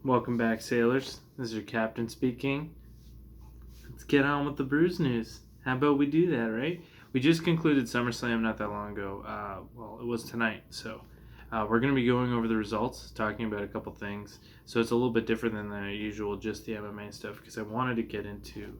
Welcome back, sailors. This is your captain speaking. Let's get on with the Bruise news. How about we do that, right? We just concluded Summerslam not that long ago. It was tonight. So we're going to be going over the results, talking about a couple things. So it's a little bit different than the usual, just the MMA stuff, because I wanted to get into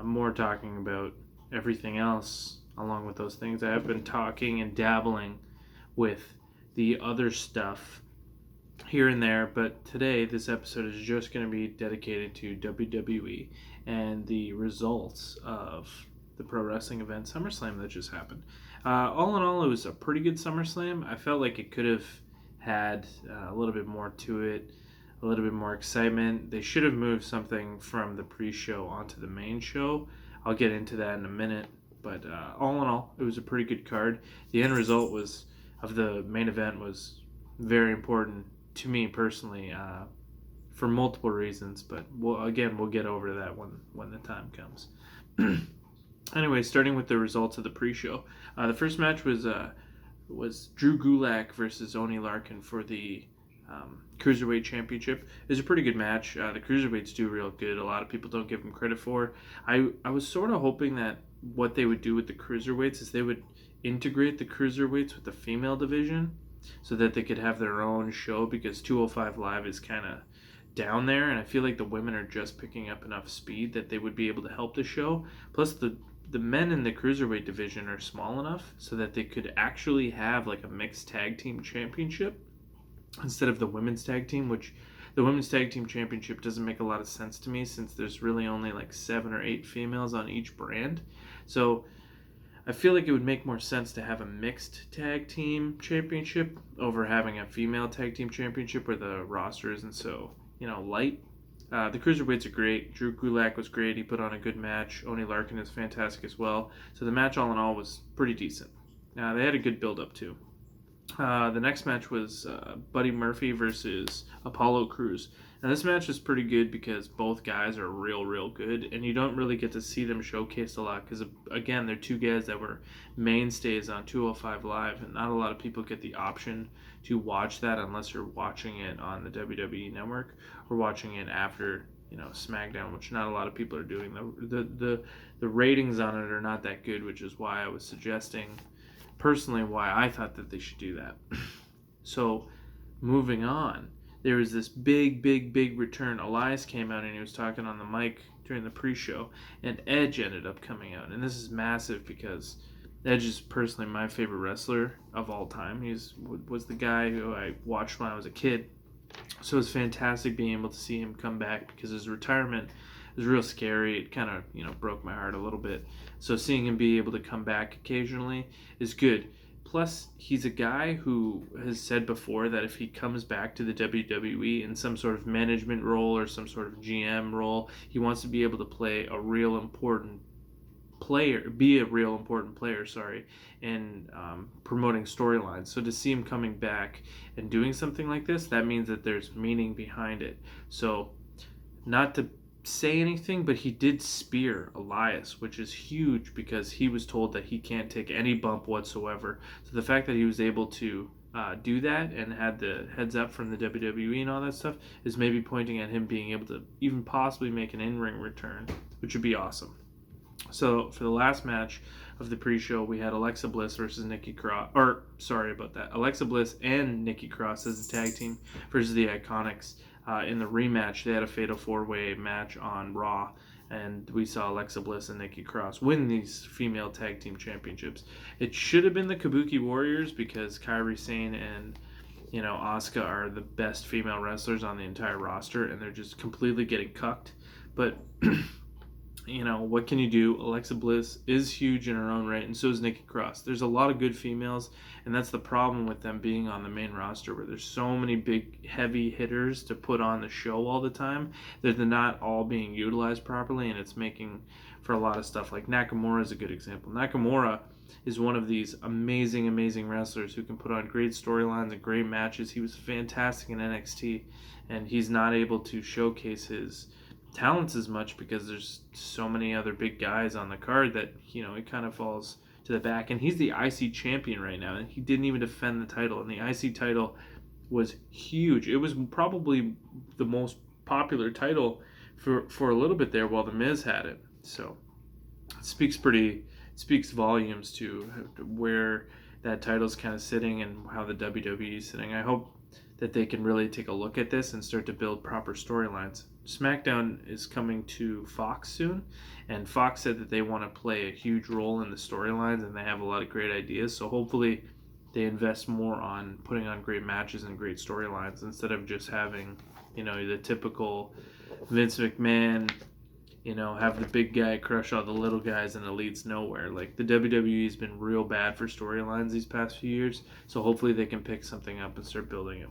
more talking about everything else along with those things. I have been talking and dabbling with the other stuff here and there, but today this episode is just going to be dedicated to WWE and the results of the pro wrestling event SummerSlam that just happened. All in all, it was a pretty good SummerSlam. I felt like it could have had a little bit more to it, a little bit more excitement. They should have moved something from the pre-show onto the main show. I'll get into that in a minute, but all in all, it was a pretty good card. The end result of the main event was very important to me personally, for multiple reasons, but we'll get over that when the time comes. Anyway, starting with the results of the pre-show, the first match was Drew Gulak versus Oney Larkin for the Cruiserweight Championship. It was a pretty good match. The Cruiserweights do real good. A lot of people don't give them credit for. I was sort of hoping that what they would do with the Cruiserweights is they would integrate the Cruiserweights with the female division, so that they could have their own show, because 205 Live is kind of down there, and I feel like the women are just picking up enough speed that they would be able to help the show. Plus, the men in the Cruiserweight division are small enough so that they could actually have like a mixed tag team championship instead of the women's tag team, which the women's tag team championship doesn't make a lot of sense to me since there's really only like 7 or 8 females on each brand. So I feel like it would make more sense to have a mixed tag team championship over having a female tag team championship where the roster isn't so, light. The Cruiserweights are great. Drew Gulak was great. He put on a good match. Oney Larkin is fantastic as well. So the match all in all was pretty decent. They had a good build-up too. The next match was Buddy Murphy versus Apollo Crews. Now this match is pretty good because both guys are real good, and you don't really get to see them showcased a lot because, again, they're two guys that were mainstays on 205 Live, and not a lot of people get the option to watch that unless you're watching it on the WWE Network or watching it after SmackDown, which not a lot of people are doing. The ratings on it are not that good, which is why I was suggesting personally why I thought that they should do that. So, moving on, there was this big return. Elias came out and he was talking on the mic during the pre-show, and Edge ended up coming out. And this is massive because Edge is personally my favorite wrestler of all time. He was the guy who I watched when I was a kid. So it was fantastic being able to see him come back because his retirement was real scary. It kind of, broke my heart a little bit. So seeing him be able to come back occasionally is good. Plus, he's a guy who has said before that if he comes back to the WWE in some sort of management role or some sort of GM role, he wants to be able to play a real important player, in promoting storylines. So to see him coming back and doing something like this, that means that there's meaning behind it. So, not to say anything, but he did spear Elias, which is huge because he was told that he can't take any bump whatsoever. So the fact that he was able to do that and had the heads up from the WWE and all that stuff is maybe pointing at him being able to even possibly make an in-ring return, which would be awesome. So for the last match of the pre-show, we had Alexa Bliss versus Nikki Cross. Alexa Bliss and Nikki Cross as a tag team versus the Iconics. In the rematch, they had a fatal 4-way match on Raw, and we saw Alexa Bliss and Nikki Cross win these female tag team championships. It should have been the Kabuki Warriors because Kairi Sane and Asuka are the best female wrestlers on the entire roster, and they're just completely getting cucked. But what can you do? Alexa Bliss is huge in her own right, and so is Nikki Cross. There's a lot of good females, and that's the problem with them being on the main roster, where there's so many big, heavy hitters to put on the show all the time that they're not all being utilized properly, and it's making for a lot of stuff. Like Nakamura is a good example. Nakamura is one of these amazing wrestlers who can put on great storylines and great matches. He was fantastic in NXT, and he's not able to showcase his talents as much because there's so many other big guys on the card that it kind of falls to the back. And he's the IC champion right now, and he didn't even defend the title. And the IC title was huge. It was probably the most popular title for a little bit there while the Miz had it. So it speaks volumes to where that title's kind of sitting and how the WWE is sitting. I hope that they can really take a look at this and start to build proper storylines. SmackDown is coming to Fox soon, and Fox said that they want to play a huge role in the storylines, and they have a lot of great ideas. So hopefully they invest more on putting on great matches and great storylines instead of just having, the typical Vince McMahon, have the big guy crush all the little guys and it leads nowhere. Like, the WWE has been real bad for storylines these past few years, so hopefully they can pick something up and start building it.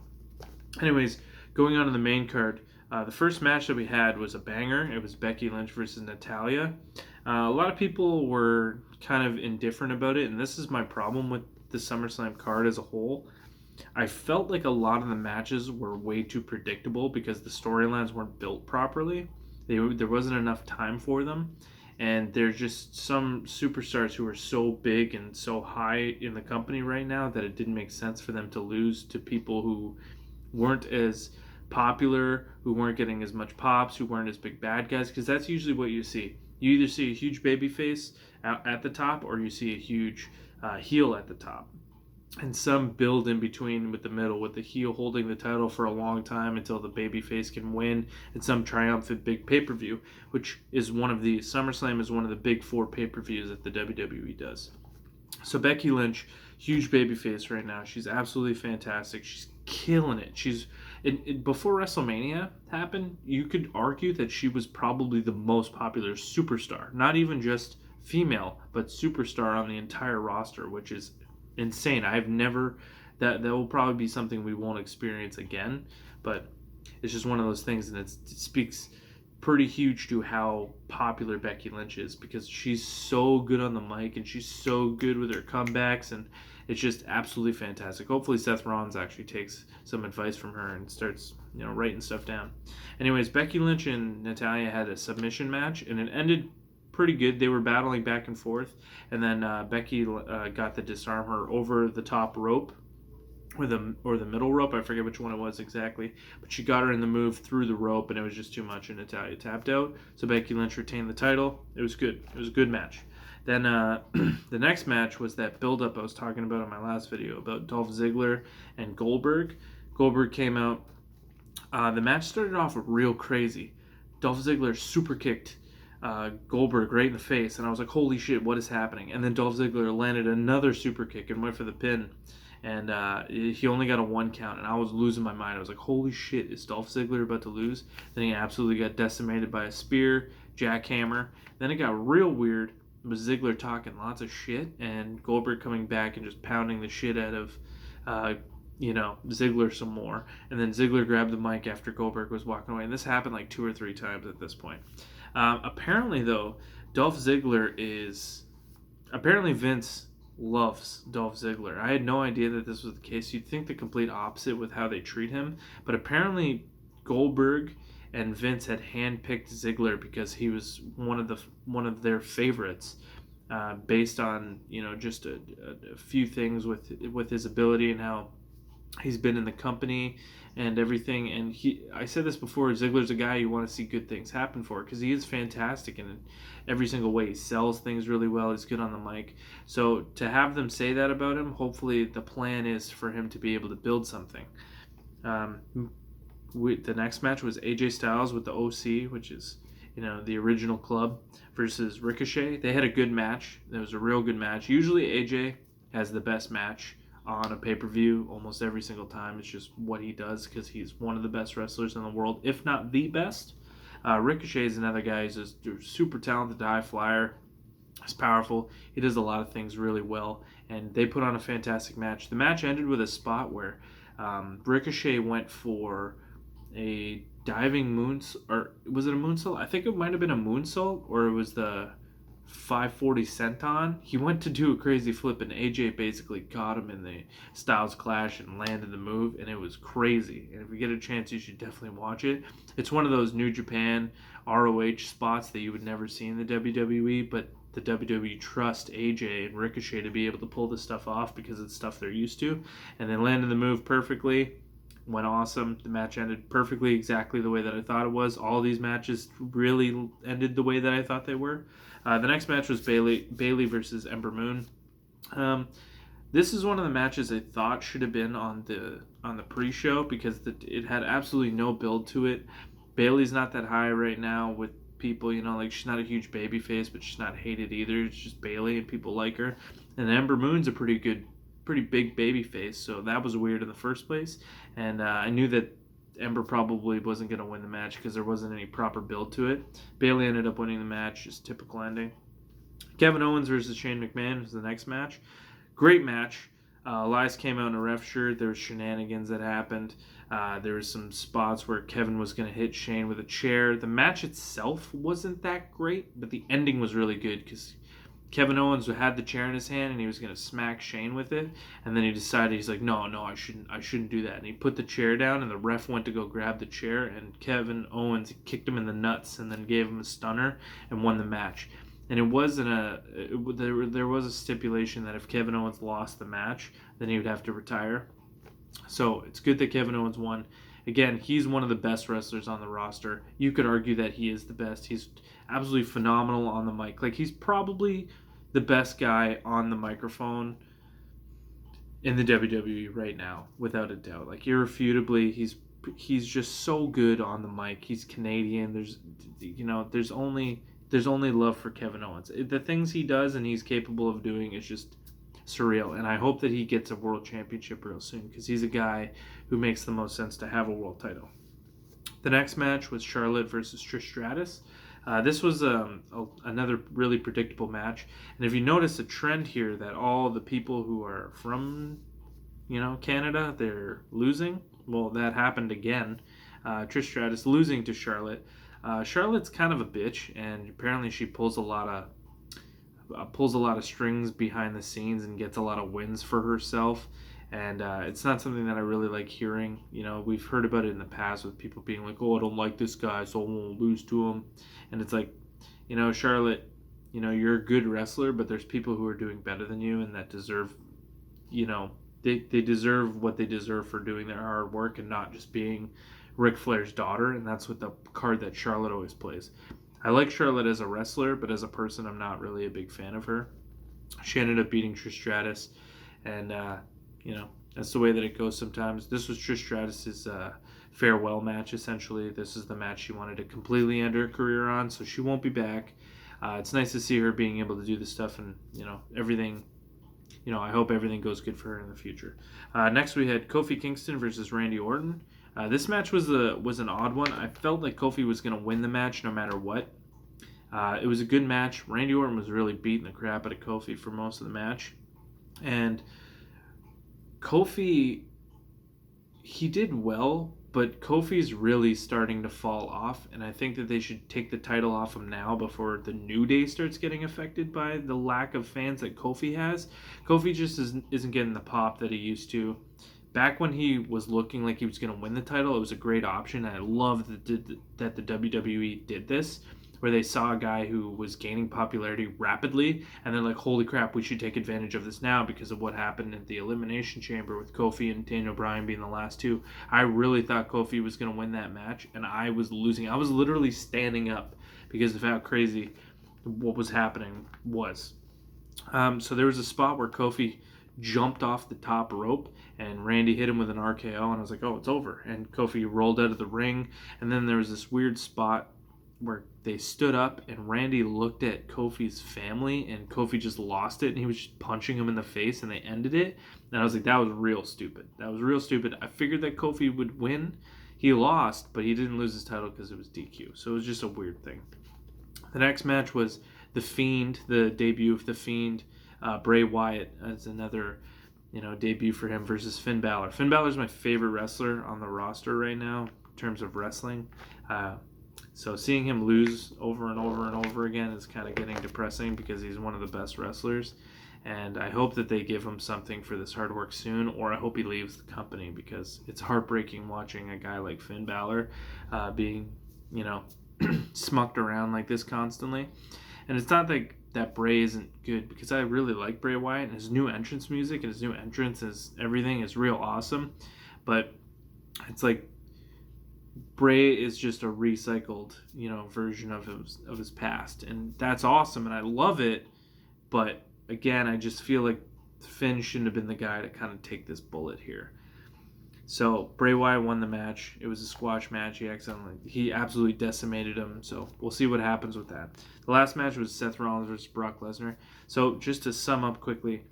Anyways, going on to the main card, the first match that we had was a banger. It was Becky Lynch versus Natalya. A lot of people were kind of indifferent about it, and this is my problem with the SummerSlam card as a whole. I felt like a lot of the matches were way too predictable because the storylines weren't built properly. There wasn't enough time for them, and there's just some superstars who are so big and so high in the company right now that it didn't make sense for them to lose to people who weren't as popular, who weren't getting as much pops, who weren't as big bad guys, because that's usually what you see. You either see a huge babyface at the top, or you see a huge heel at the top. And some build in between with the middle, with the heel holding the title for a long time until the babyface can win at some triumphant big pay-per-view, which is SummerSlam is one of the big 4 pay-per-views that the WWE does. So Becky Lynch, huge babyface right now. She's absolutely fantastic. She's killing it. Before WrestleMania happened, you could argue that she was probably the most popular superstar. Not even just female, but superstar on the entire roster, which is insane. I've never that will probably be something we won't experience again, but it's just one of those things, and it speaks pretty huge to how popular Becky Lynch is, because she's so good on the mic and she's so good with her comebacks, and it's just absolutely fantastic. Hopefully Seth Rollins actually takes some advice from her and starts writing stuff down. Anyways, Becky Lynch and Natalya had a submission match, and it ended pretty good. They were battling back and forth, and then Becky got to disarm her over the top rope, or the middle rope. I forget which one it was exactly, but she got her in the move through the rope, and it was just too much, and Natalya tapped out. So Becky Lynch retained the title. It was good. It was a good match. Then the next match was that build-up I was talking about in my last video about Dolph Ziggler and Goldberg. Goldberg came out. The match started off real crazy. Dolph Ziggler super kicked Goldberg right in the face, and I was like, holy shit, what is happening? And then Dolph Ziggler landed another super kick and went for the pin, and he only got a 1 count, and I was losing my mind. I was like, holy shit, is Dolph Ziggler about to lose? Then he absolutely got decimated by a spear, jackhammer. Then it got real weird with Ziggler talking lots of shit, and Goldberg coming back and just pounding the shit out of Ziggler some more. And then Ziggler grabbed the mic after Goldberg was walking away, and this happened like 2 or 3 times at this point. Apparently, though, apparently Vince loves Dolph Ziggler. I had no idea that this was the case. You'd think the complete opposite with how they treat him, but apparently Goldberg and Vince had handpicked Ziggler because he was one of their favorites, based on just a few things with his ability and how he's been in the company and everything. And I said this before, Ziggler's a guy you want to see good things happen for, because he is fantastic in every single way. He sells things really well. He's good on the mic. So to have them say that about him, hopefully the plan is for him to be able to build something. The next match was AJ Styles with the OC, which is the original club, versus Ricochet. They had a good match. It was a real good match. Usually AJ has the best match on a pay-per-view almost every single time. It's just what he does, because he's one of the best wrestlers in the world, if not the best. Ricochet is another guy. He's a super talented high flyer. He's powerful. He does a lot of things really well, and they put on a fantastic match. The match ended with a spot where Ricochet went for a diving moonsault, or was it a moonsault? I think it might have been a moonsault, or it was the 540 senton. He went to do a crazy flip, and AJ basically caught him in the Styles Clash and landed the move, and it was crazy. And if you get a chance, you should definitely watch it. It's one of those New Japan ROH spots that you would never see in the WWE, but the WWE trust AJ and Ricochet to be able to pull this stuff off because it's stuff they're used to. And they landed the move perfectly. went awesome. The match ended perfectly, exactly the way that I thought it was. All these matches really ended the way that I thought they were. The next match was Bayley versus Ember Moon. This is one of the matches I thought should have been on the pre-show because it had absolutely no build to it. Bayley's not that high right now with people, like she's not a huge baby face, but she's not hated either. It's just Bayley and people like her. And Ember Moon's a pretty big baby face, so that was weird in the first place. And I knew that Ember probably wasn't going to win the match because there wasn't any proper build to it. Bayley ended up winning the match, just typical ending. Kevin Owens versus Shane McMahon was the next match. Great match. Elias came out in a ref shirt. There was shenanigans that happened. There was some spots where Kevin was going to hit Shane with a chair. The match itself wasn't that great, but the ending was really good because Kevin Owens had the chair in his hand and he was going to smack Shane with it, and then he decided, he's like, no, I shouldn't do that. And he put the chair down, and the ref went to go grab the chair, and Kevin Owens kicked him in the nuts and then gave him a stunner and won the match. And there was a stipulation that if Kevin Owens lost the match, then he would have to retire. So it's good that Kevin Owens won. Again, he's one of the best wrestlers on the roster. You could argue that he is the best. He's absolutely phenomenal on the mic. Like, he's probably the best guy on the microphone in the WWE right now, without a doubt. Like, irrefutably, he's just so good on the mic. He's Canadian. There's only love for Kevin Owens. The things he does and he's capable of doing is just surreal. And I hope that he gets a world championship real soon because he's a guy who makes the most sense to have a world title. The next match was Charlotte versus Trish Stratus. This was another really predictable match. And if you notice a trend here that all the people who are from, Canada, they're losing. Well, that happened again. Trish Stratus losing to Charlotte. Charlotte's kind of a bitch, and apparently she pulls a lot of strings behind the scenes and gets a lot of wins for herself. And it's not something that I really like hearing. We've heard about it in the past with people being like, "Oh, I don't like this guy, so I won't lose to him." And it's like, Charlotte, you're a good wrestler, but there's people who are doing better than you and that deserve, they deserve what they deserve for doing their hard work and not just being Ric Flair's daughter. And that's what the card that Charlotte always plays. I like Charlotte as a wrestler, but as a person, I'm not really a big fan of her. She ended up beating Trish Stratus, and that's the way that it goes sometimes. This was Trish Stratus's farewell match, essentially. This is the match she wanted to completely end her career on, so she won't be back. It's nice to see her being able to do this stuff, and everything. I hope everything goes good for her in the future. Next, we had Kofi Kingston versus Randy Orton. This match was an odd one. I felt like Kofi was going to win the match no matter what. It was a good match. Randy Orton was really beating the crap out of Kofi for most of the match. And Kofi, he did well, but Kofi's really starting to fall off, and I think that they should take the title off him now before the New Day starts getting affected by the lack of fans that Kofi has. Kofi just isn't getting the pop that he used to. Back when he was looking like he was going to win the title, it was a great option, and I love that the WWE did this, where they saw a guy who was gaining popularity rapidly, and they're like, holy crap, we should take advantage of this now because of what happened in the Elimination Chamber with Kofi and Daniel Bryan being the last two. I really thought Kofi was going to win that match, and I was losing. I was literally standing up because of how crazy what was happening was. So there was a spot where Kofi jumped off the top rope, and Randy hit him with an RKO, and I was like, oh, it's over. And Kofi rolled out of the ring, and then there was this weird spot where they stood up and Randy looked at Kofi's family and Kofi just lost it and he was just punching him in the face and they ended it. And I was like, that was real stupid. I figured that Kofi would win. He lost, but he didn't lose his title because it was DQ. So it was just a weird thing. The next match was The Fiend, the debut of The Fiend. Bray Wyatt as another debut for him versus Finn Balor. Finn Balor's my favorite wrestler on the roster right now in terms of wrestling. So seeing him lose over and over and over again is kind of getting depressing because he's one of the best wrestlers. And I hope that they give him something for this hard work soon, or I hope he leaves the company because it's heartbreaking watching a guy like Finn Balor being, smucked around like this constantly. And it's not that Bray isn't good because I really like Bray Wyatt and his new entrance music and his new entrance everything is real awesome. But it's like Bray is just a recycled, version of his past, and that's awesome, and I love it. But again, I just feel like Finn shouldn't have been the guy to kind of take this bullet here. So Bray Wyatt won the match. It was a squash match. He absolutely decimated him. So we'll see what happens with that. The last match was Seth Rollins versus Brock Lesnar. So just to sum up quickly,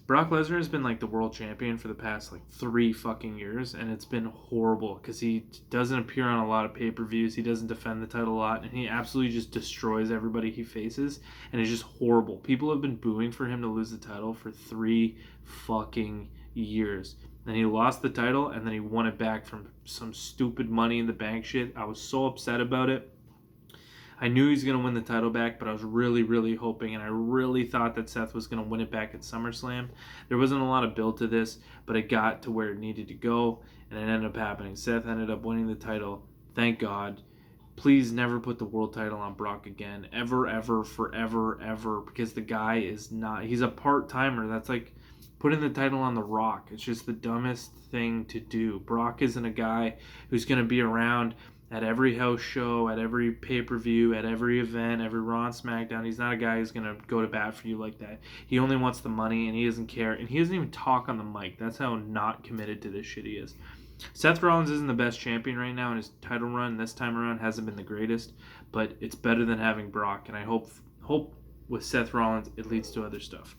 Brock Lesnar has been like the world champion for the past like 3 fucking years, and it's been horrible because he doesn't appear on a lot of pay-per-views. He doesn't defend the title a lot, and he absolutely just destroys everybody he faces, and it's just horrible. People have been booing for him to lose the title for 3 fucking years. And he lost the title, and then he won it back from some stupid Money in the Bank shit. I was so upset about it. I knew he was going to win the title back, but I was really, really hoping, and I really thought that Seth was going to win it back at SummerSlam. There wasn't a lot of build to this, but it got to where it needed to go, and it ended up happening. Seth ended up winning the title. Thank God. Please never put the world title on Brock again. Ever, ever, forever, ever. Because the guy is not... He's a part-timer. That's like putting the title on The Rock. It's just the dumbest thing to do. Brock isn't a guy who's going to be around at every house show, at every pay-per-view, at every event, every Raw and SmackDown. He's not a guy who's going to go to bat for you like that. He only wants the money, and he doesn't care. And he doesn't even talk on the mic. That's how not committed to this shit he is. Seth Rollins isn't the best champion right now, and his title run this time around hasn't been the greatest, but it's better than having Brock, and I hope with Seth Rollins it leads to other stuff.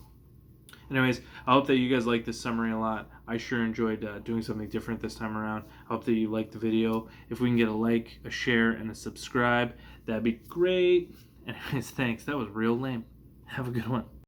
Anyways, I hope that you guys like this summary a lot. I sure enjoyed doing something different this time around. I hope that you liked the video. If we can get a like, a share, and a subscribe, that'd be great. Anyways, thanks. That was real lame. Have a good one.